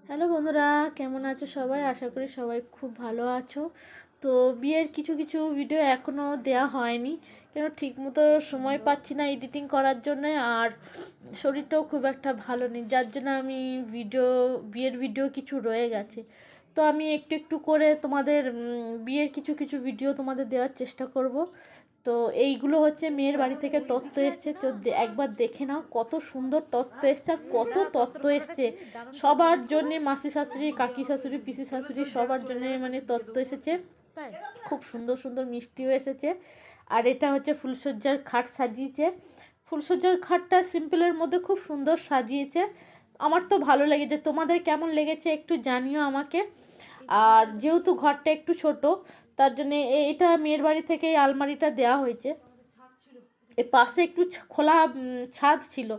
Hello বন্ধুরা, কেমন আছো সবাই? আশা করি সবাই খুব ভালো আছো। তো বিয়ের কিছু কিছু ভিডিও এখনও দেয়া হয়নি, কেন ঠিকমতো সময় পাচ্ছি না এডিটিং করার জন্য, আর শরীরটাও খুব একটা ভালো নেই, যার জন্য আমি বিয়ের ভিডিও কিছু রয়ে গেছে। তো আমি একটু একটু করে তোমাদের বিয়ের কিছু কিছু ভিডিও তোমাদের দেওয়ার চেষ্টা করব। তো এইগুলো হচ্ছে মেয়ের বাড়ি থেকে তত্ত্ব এসছে, তো একবার দেখে নাও কত সুন্দর তত্ত্ব এসছে, আর কত তত্ত্ব এসছে সবার জন্যে, মাসি শাশুড়ি, কাকি শাশুড়ি, পিসি শাশুড়ি, সবার জন্যে মানে তত্ত্ব এসেছে। খুব সুন্দর সুন্দর মিষ্টিও এসেছে। আর এটা হচ্ছে ফুলসজ্জার খাট সাজিয়েছে। ফুলসজ্জার খাটটা সিম্পলের মধ্যে খুব সুন্দর সাজিয়েছে। আমার তো ভালো লেগেছে, তোমাদের কেমন লেগেছে একটু জানিও আমাকে। আর যেহেতু ঘরটা একটু ছোট, তার জন্যে এটা মেয়ের বাড়ি থেকে এই আলমারিটা দেওয়া হয়েছে। এর পাশে একটু খোলা ছাদ ছিল,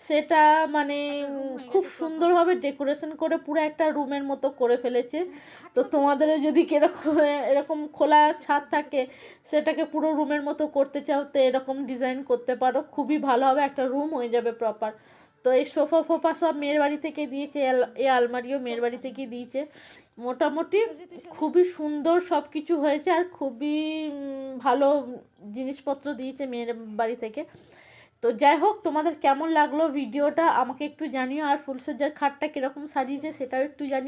সেটা মানে খুব সুন্দরভাবে ডেকোরেশন করে পুরো একটা রুমের মতো করে ফেলেছে। তো তোমাদেরও যদি কিরকম এরকম খোলা ছাদ থাকে, সেটাকে পুরো রুমের মতো করতে চাও, তো এরকম ডিজাইন করতে পারো, খুবই ভালো হবে, একটা রুম হয়ে যাবে প্রপার। তো এই সোফা ফোফা সব মেয়ের বাড়ি থেকে দিয়েছে, এই আলমারিও মেয়ের বাড়ি থেকে দিয়েছে। মোটামুটি খুবই সুন্দর সব কিছু হয়েছে, আর খুবই ভালো জিনিসপত্র দিয়েছে মেয়ের বাড়ি থেকে। তো যাই হোক, তোমাদের কেমন লাগলো ভিডিওটা আমাকে একটু জানিও, আর ফুলসজ্জার খাটটা কীরকম সাজিয়েছে সেটাও একটু জানিও।